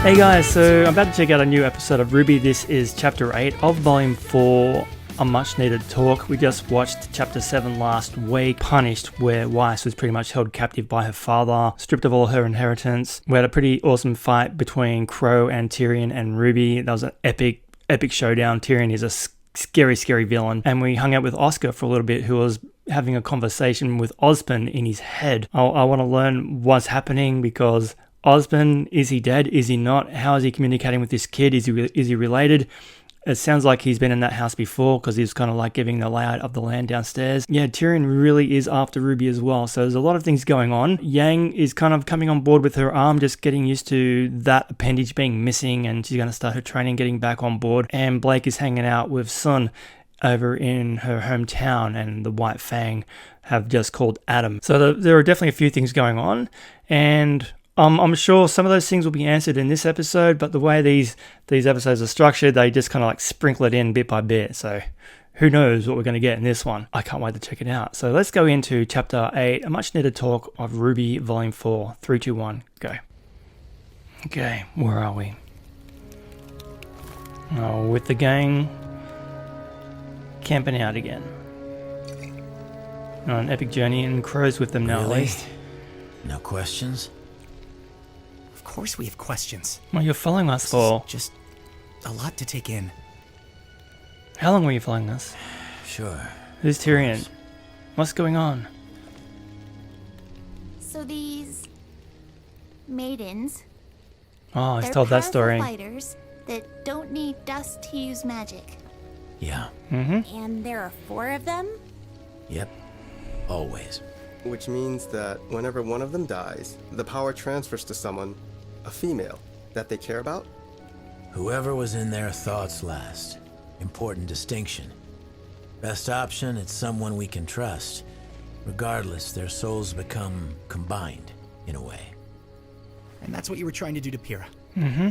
Hey guys, so I'm about to check out a new episode of RWBY. This is Chapter 8 of Volume 4, a much needed talk. We just watched Chapter 7 last week, Punished, where Weiss was pretty much held captive by her father, stripped of all her inheritance. We had a pretty awesome fight between Qrow and Tyrion and RWBY. That was an epic showdown. Tyrion is a scary villain. And we hung out with Oscar for a little bit, who was having a conversation with Osborn in his head. I want to learn what's happening, because Osborn, is he dead? Is he not? How is he communicating with this kid? Is he related? It sounds like he's been in that house before, because he's kind of like giving the layout of the land downstairs. Yeah, Tyrion really is after RWBY as well. So there's a lot of things going on. Yang is kind of coming on board with her arm, just getting used to that appendage being missing, and she's going to start her training, getting back on board. And Blake is hanging out with Sun over in her hometown, and the White Fang have just called Adam. So there are definitely a few things going on, and I'm sure some of those things will be answered in this episode, but the way these episodes are structured, they just kind of like sprinkle it in bit by bit. So who knows what we're going to get in this one. I can't wait to check it out. So let's go into Chapter 8, a much needed talk of RWBY Volume 4. 3, 2, 1, go. Okay, where are we? Oh, with the gang camping out again. On an epic journey, and Qrow's with them now, at least. No questions? Of course we have questions. What you're following us for? Just a lot to take in. How long were you following us? Sure. Who's Tyrion? What's going on? So these maidens, Oh, he's they're told that powerful story. fighters that don't need dust to use magic. Yeah. Mm-hmm. And there are 4 of them? Yep. Always. Which means that whenever one of them dies, the power transfers to someone, a female, that they care about? Whoever was in their thoughts last. Important distinction. Best option, it's someone we can trust. Regardless, their souls become combined, in a way. And that's what you were trying to do to Pyrrha. Mm-hmm.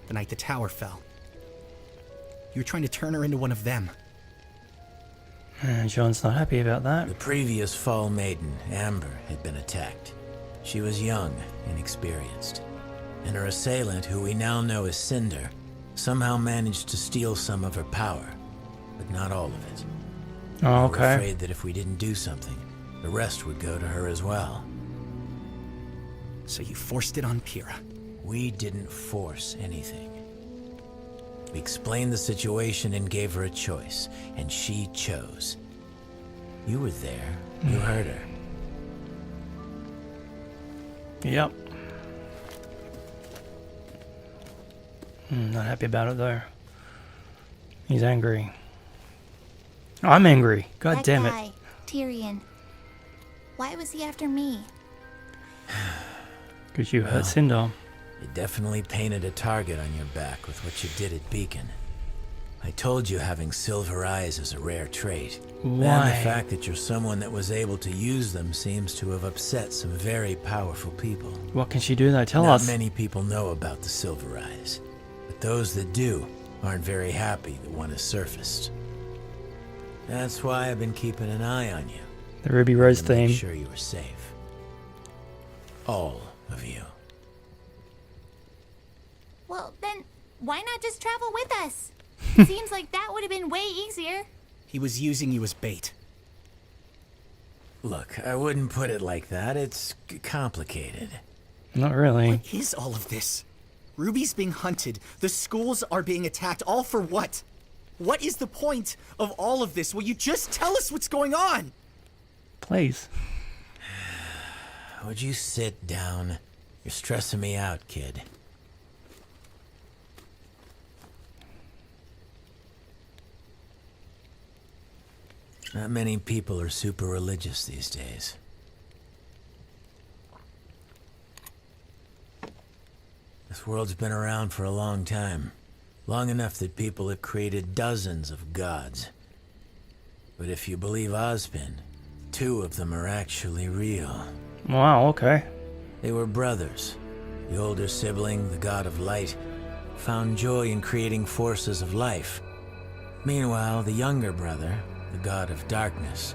The night the tower fell. You were trying to turn her into one of them. John's not happy about that. The previous Fall Maiden, Amber, had been attacked. She was young, inexperienced. And her assailant, who we now know as Cinder, somehow managed to steal some of her power. But not all of it. Oh, We were okay. afraid that if we didn't do something, the rest would go to her as well. So you forced it on Pyrrha. We didn't force anything. We explained the situation and gave her a choice, and she chose. You were there. You heard her. Yep. Not happy about it, though. He's angry. I'm angry. God that damn it. guy, Tyrion. Why was he after me? Because you Well. hurt Cinder. You definitely painted a target on your back with what you did at Beacon. I told you having silver eyes is a rare trait. And Why? the fact that you're someone that was able to use them seems to have upset some very powerful people. What can she do, though? Tell Not us. many people know about the silver eyes, but those that do aren't very happy that one has surfaced. That's why I've been keeping an eye on you. The Ruby Rose To make theme. sure you are safe. All of you. Well, then, why not just travel with us? Seems like that would have been way easier. He was using you as bait. Look, I wouldn't put it like that. It's complicated. Not really. What is all of this? Ruby's being hunted. The schools are being attacked. All for what? What is the point of all of this? Will you just tell us what's going on? Please. Would you sit down? You're stressing me out, kid. Not many people are super religious these days. This world's been around for a long time. Long enough that people have created dozens of gods. But if you believe Ozpin, 2 of them are actually real. Wow, okay. They were brothers. The older sibling, the god of light, found joy in creating forces of life. Meanwhile, the younger brother, the god of darkness,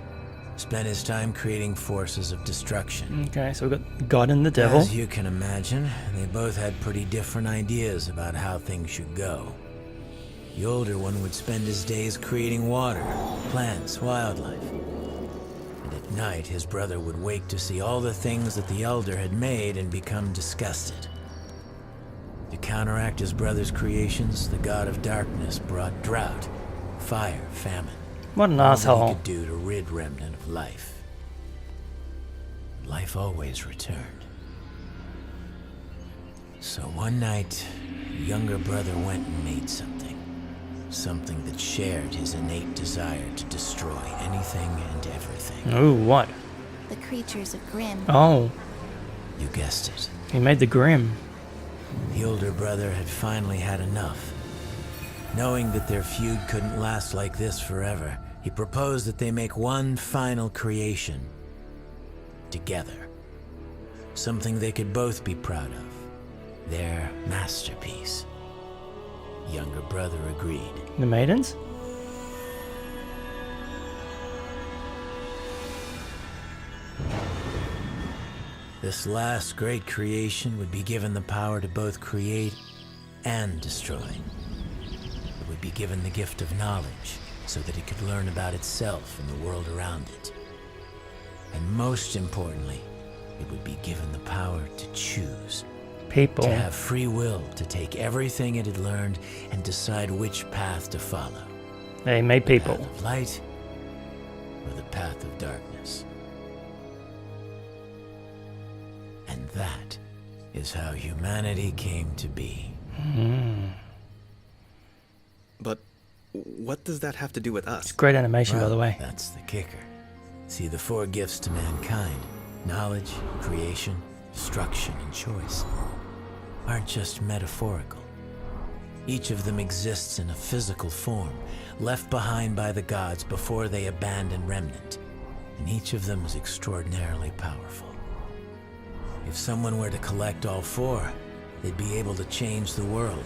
spent his time creating forces of destruction. Okay, so we've got God and the devil. As you can imagine, they both had pretty different ideas about how things should go. The older one would spend his days creating water, plants, wildlife. And at night, his brother would wake to see all the things that the elder had made and become disgusted. To counteract his brother's creations, the god of darkness brought drought, fire, famine. What an All that asshole. he could do to rid Remnant of life. Life always returned. So one night, the younger brother went and made something. Something that shared his innate desire to destroy anything and everything. Ooh, what? The creatures of Grimm. Oh, You guessed it. he made the Grim. The older brother had finally had enough. Knowing that their feud couldn't last like this forever, he proposed that they make one final creation. Together. Something they could both be proud of. Their masterpiece. Younger brother agreed. The maidens? This last great creation would be given the power to both create and destroy. It would be given the gift of knowledge so that it could learn about itself and the world around it. And most importantly, it would be given the power to choose. People. To have free will to take everything it had learned and decide which path to follow. They made people. The path of light or the path of darkness. And that is how humanity came to be. But what does that have to do with us? Great animation, by the way. That's the kicker. See, the four gifts to mankind, knowledge, creation, destruction, and choice, aren't just metaphorical. Each of them exists in a physical form, left behind by the gods before they abandoned Remnant, and each of them is extraordinarily powerful. If someone were to collect all four, they'd be able to change the world.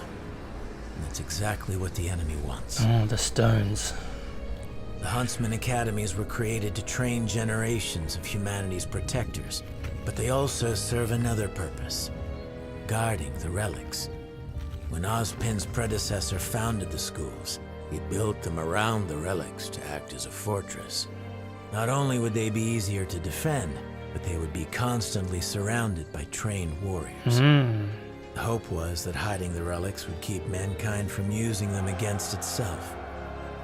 And that's exactly what the enemy wants. Oh, the stones. The Huntsman Academies were created to train generations of humanity's protectors, but they also serve another purpose, guarding the relics. When Ozpin's predecessor founded the schools, he built them around the relics to act as a fortress. Not only would they be easier to defend, but they would be constantly surrounded by trained warriors. The hope was that hiding the relics would keep mankind from using them against itself.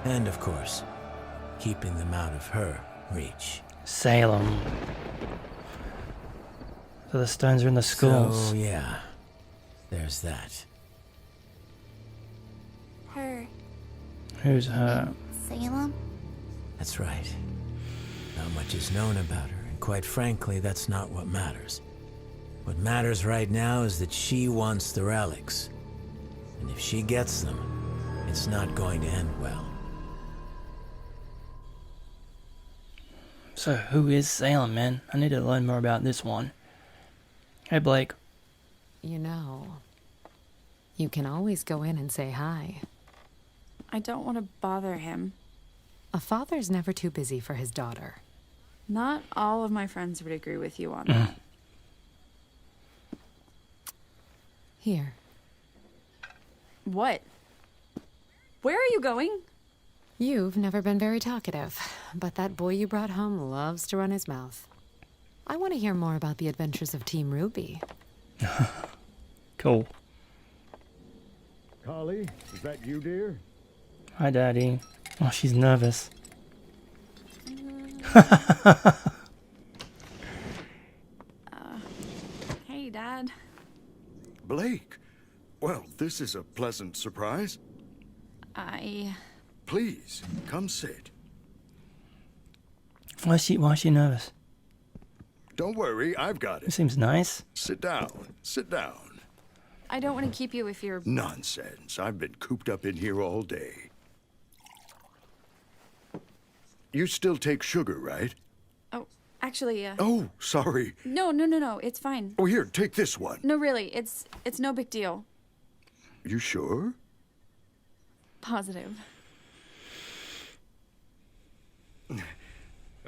And, of course, keeping them out of her reach. Salem. So the stones are in the schools. So, yeah, there's that. Her. Who's her? Salem? That's right. Not much is known about her, and quite frankly, that's not what matters. What matters right now is that she wants the relics. And if she gets them, it's not going to end well. So who is Salem, man? I need to learn more about this one. Hey, Blake. You know, you can always go in and say hi. I don't want to bother him. A father's never too busy for his daughter. Not all of my friends would agree with you on that. Here. What? Where are you going? You've never been very talkative, but that boy you brought home loves to run his mouth. I want to hear more about the adventures of Team RWBY. Cool. Collie, is that you, dear? Hi, Daddy. Oh, she's nervous. Hey, Dad. Blake. Well, this is a pleasant surprise. Please, come sit. Why is she nervous? Don't worry, I've got It it. seems nice. Sit down, sit down. I don't want to keep you if you're... Nonsense. I've been cooped up in here all day. You still take sugar, right? Oh, actually, Oh, sorry. No, it's fine. Oh, here, take this one. No, really, it's no big deal. You sure? Positive.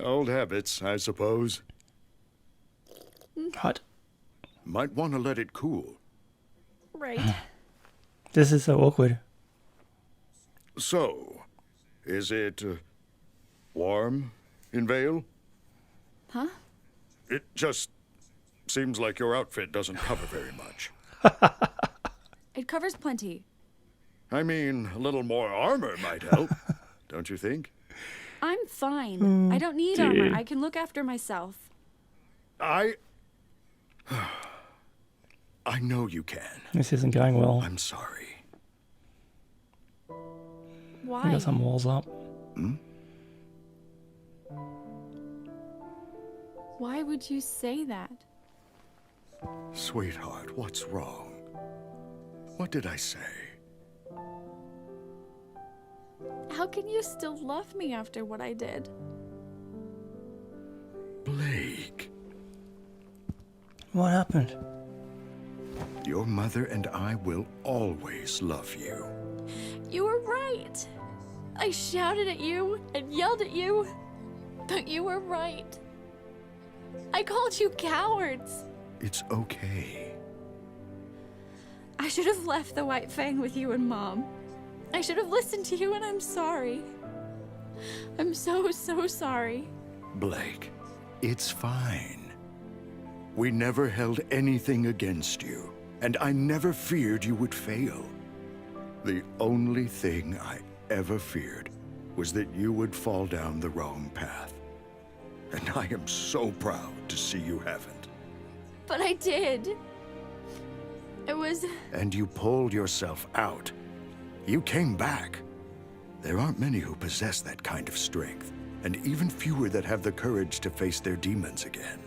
Old habits, I suppose. What? Might want to let it cool. Right. This is so awkward. So, is it warm in Vale? Huh? It just seems like your outfit doesn't cover very much. It covers plenty. I mean, a little more armor might help, don't you think? I'm fine. I don't need armor. I can look after myself. I know you can. This isn't going well. I'm sorry. I Why? got some walls up. Why would you say that? Sweetheart, what's wrong? What did I say? How can you still love me after what I did? Blake, What happened? your mother and I will always love you. You were right. I shouted at you and yelled at you, but you were right. I called you cowards. It's okay. I should have left the White Fang with you and Mom. I should have listened to you, and I'm sorry. I'm so sorry. Blake, it's fine. We never held anything against you, and I never feared you would fail. The only thing I ever feared was that you would fall down the wrong path. And I am so proud to see you haven't. But I did. It was... And you pulled yourself out. You came back. There aren't many who possess that kind of strength, and even fewer that have the courage to face their demons again.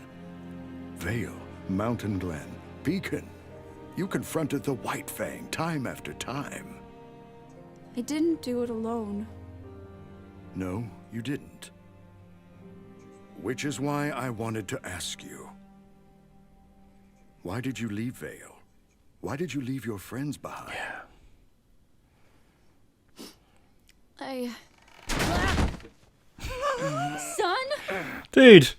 Vale, Mountain Glen, Beacon. You confronted the White Fang time after time. I didn't do it alone. No, you didn't. Which is why I wanted to ask you. Why did you leave Vale? Why did you leave your friends behind? Son? Dude!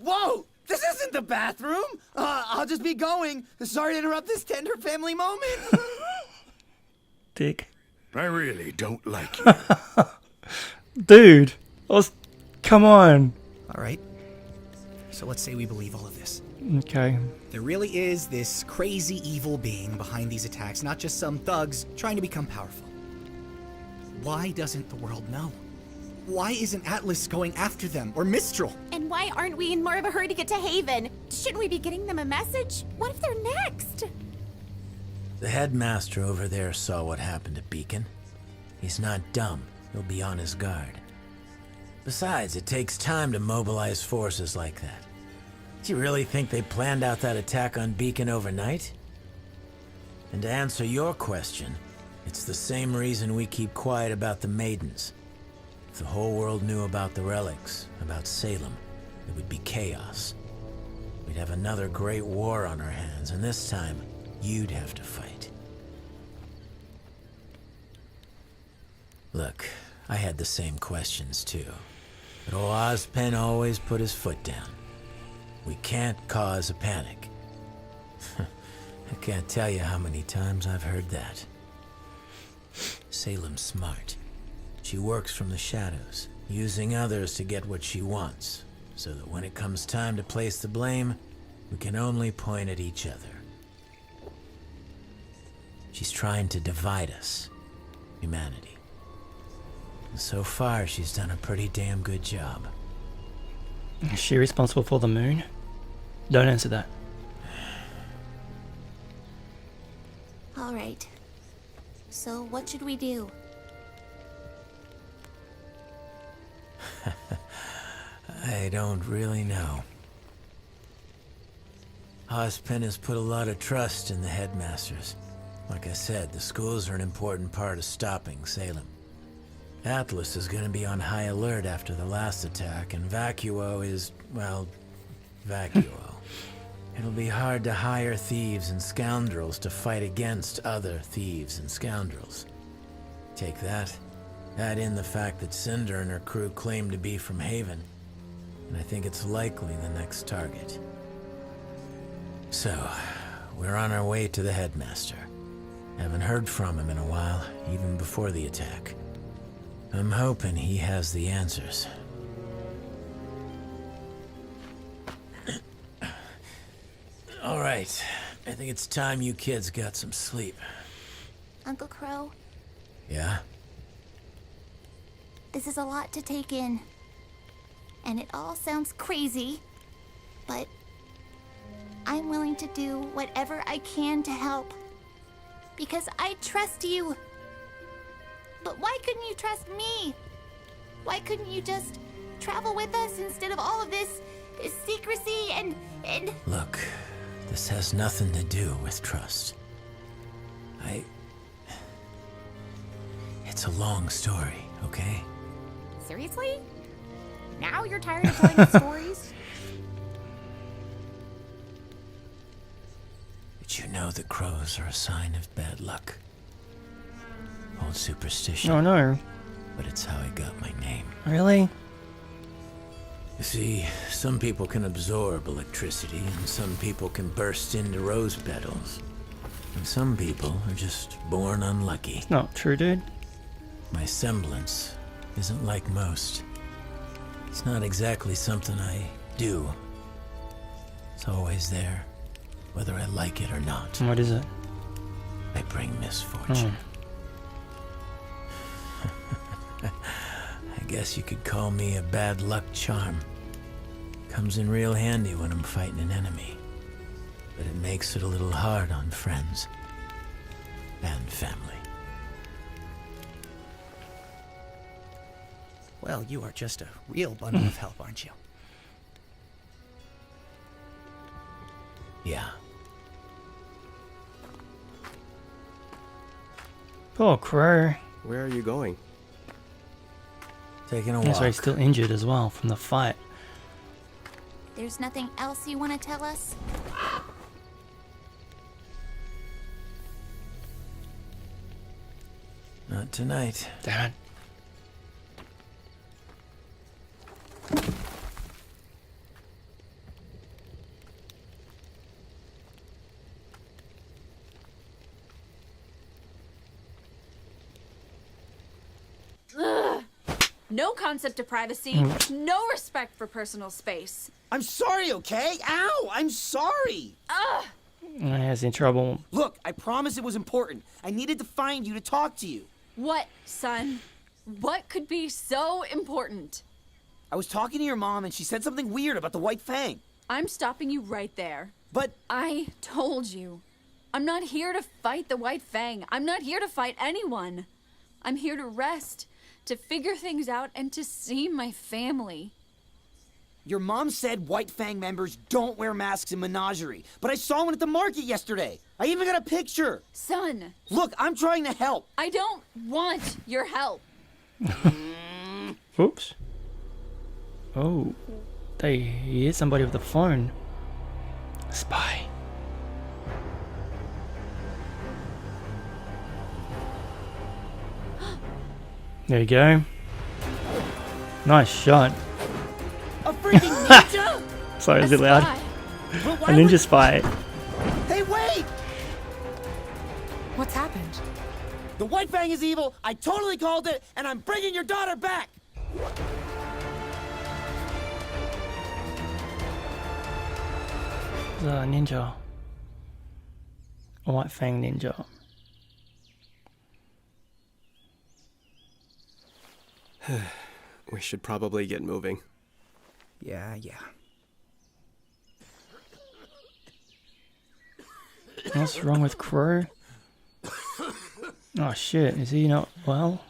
Whoa! This isn't the bathroom! I'll just be going. Sorry to interrupt this tender family moment. Dick. I really don't like you. Dude! Come on! Alright. So let's say we believe all of this. Okay. There really is this crazy evil being behind these attacks, not just some thugs trying to become powerful. Why doesn't the world know? Why isn't Artlist going after them, or Mistral? And why aren't we in more of a hurry to get to Haven? Shouldn't we be getting them a message? What if they're next? The headmaster over there saw what happened at Beacon. He's not dumb. He'll be on his guard. Besides, it takes time to mobilize forces like that. Do you really think they planned out that attack on Beacon overnight? And to answer your question, it's the same reason we keep quiet about the Maidens. If the whole world knew about the relics, about Salem, it would be chaos. We'd have another great war on our hands, and this time, you'd have to fight. Look, I had the same questions too. But old Ozpen always put his foot down. We can't cause a panic. I can't tell you how many times I've heard that. Salem's smart. She works from the shadows, using others to get what she wants, so that when it comes time to place the blame, we can only point at each other. She's trying to divide us, humanity. And so far, she's done a pretty damn good job. Is she responsible for the moon? Don't answer that. All right. So what should we do? I don't really know. Ozpen has put a lot of trust in the headmasters. Like I said, the schools are an important part of stopping Salem. Artlist is going to be on high alert after the last attack, and Vacuo is, well, Vacuo. It'll be hard to hire thieves and scoundrels to fight against other thieves and scoundrels. Take that. Add in the fact that Cinder and her crew claim to be from Haven, and I think it's likely the next target. So, we're on our way to the headmaster. Haven't heard from him in a while, even before the attack. I'm hoping he has the answers. All right, I think it's time you kids got some sleep. Uncle Qrow, Yeah? this is a lot to take in. And it all sounds crazy, but I'm willing to do whatever I can to help. Because I trust you. But why couldn't you trust me? Why couldn't you just travel with us instead of all of this secrecy and... Look, this has nothing to do with trust. It's a long story, okay? Seriously? Now you're tired of telling the stories? Did you know that crows are a sign of bad luck? Old superstition. Oh no. But it's how I got my name. Really? You see, some people can absorb electricity, and some people can burst into rose petals. And some people are just born unlucky. It's not true, dude. My semblance isn't like most. It's not exactly something I do. It's always there, whether I like it or not. What is it? I bring misfortune. I guess you could call me a bad luck charm. Comes in real handy when I'm fighting an enemy. But it makes it a little hard on friends and family. Well, you are just a real bundle of help, aren't you? Yeah. Poor Qrow. Where are you going? Taking a That's why he's walk. still injured as well from the fight. There's nothing else you want to tell us? Not tonight. Damn it. No concept of privacy, no respect for personal space. I'm sorry, okay? Ow! I'm sorry! He's in trouble. Look, I promise it was important. I needed to find you to talk to you. What, son? What could be so important? I was talking to your mom and she said something weird about the White Fang. I'm stopping you right there. But I told you. I'm not here to fight the White Fang. I'm not here to fight anyone. I'm here to rest, to figure things out, and to see my family. your mom said White Fang members don't wear masks in Menagerie, but I saw one at the market yesterday. I even got a picture. Son. Look, I'm trying to help. I don't want your help. Oops. Oh, they hear somebody with the phone. A spy. There you go. Nice shot. A freaking ninja? Sorry, is it loud? Spy. But A why ninja would- spy. Hey, wait! What's happened? The White Fang is evil. I totally called it, and I'm bringing your daughter back. It's a ninja. A White Fang ninja. We should probably get moving. Yeah. What's wrong with Qrow? Oh shit, is he not well?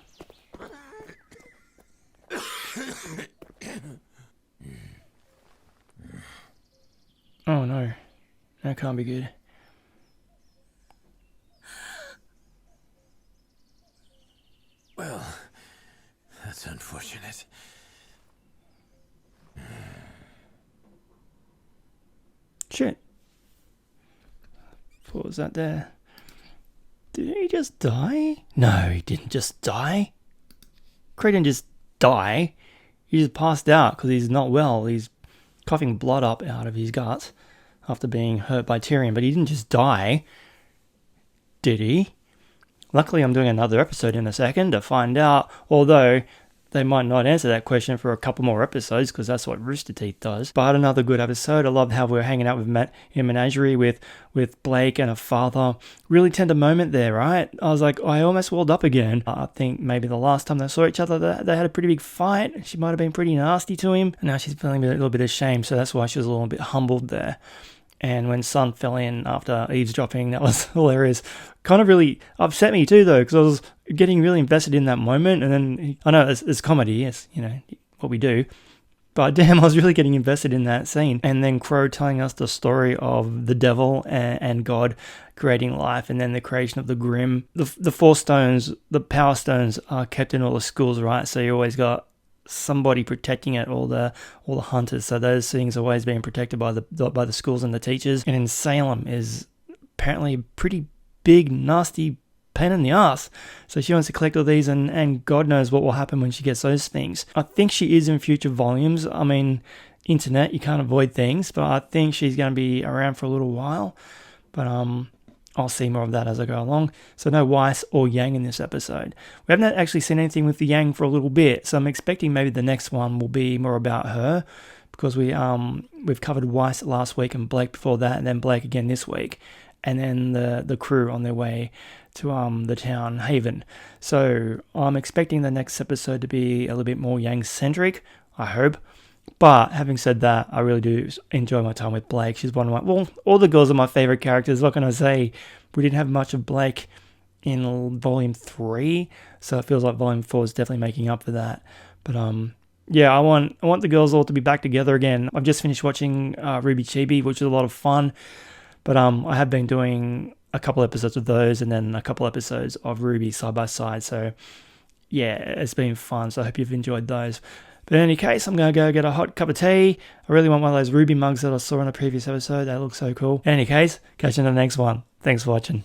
Oh no, that can't be good. Well, that's unfortunate. Shit. What was that there? Did he just die? No, he didn't just die. Qrow didn't just die. he just passed out because he's not well. He's coughing blood up out of his guts after being hurt by Tyrion. But he didn't just die, did he? Luckily, I'm doing another episode in a second to find out, although they might not answer that question for a couple more episodes because that's what Rooster Teeth does. But another good episode. I loved how we were hanging out with Matt in Menagerie with Blake and her father. Really tender moment there, right? I was like, I almost welled up again. I think maybe the last time they saw each other, they had a pretty big fight. She might have been pretty nasty to him. And now she's feeling a little bit ashamed, so that's why she was a little bit humbled there. And when Sun fell in after eavesdropping, that was hilarious. Kind of really upset me too, though, because I was getting really invested in that moment. And then, I know it's comedy, it's, what we do. But damn, I was really getting invested in that scene. And then Qrow telling us the story of the devil and God creating life, and then the creation of the Grim. The 4 stones, the power stones, are kept in all the schools, right? So you always got somebody protecting it, all the hunters. So those things are always being protected by the schools and the teachers. And in Salem is apparently a pretty big, nasty pain in the ass. So she wants to collect all these, and God knows what will happen when she gets those things. I think she is in future volumes. I mean, internet, you can't avoid things, but I think she's going to be around for a little while. But I'll see more of that as I go along. So no Weiss or Yang in this episode. We haven't actually seen anything with the Yang for a little bit, so I'm expecting maybe the next one will be more about her, because we've covered Weiss last week and Blake before that, and then Blake again this week, and then the crew on their way to the town Haven. So I'm expecting the next episode to be a little bit more Yang-centric, I hope. But having said that, I really do enjoy my time with Blake. She's one of all the girls are my favorite characters. What can I say? We didn't have much of Blake in Volume 3, so it feels like Volume 4 is definitely making up for that. But yeah, I want the girls all to be back together again. I've just finished watching RWBY Chibi, which is a lot of fun. But I have been doing a couple episodes of those, and then a couple episodes of RWBY side by side. So yeah, it's been fun. So I hope you've enjoyed those. But in any case, I'm going to go get a hot cup of tea. I really want one of those RWBY mugs that I saw in a previous episode. They look so cool. In any case, catch you in the next one. Thanks for watching.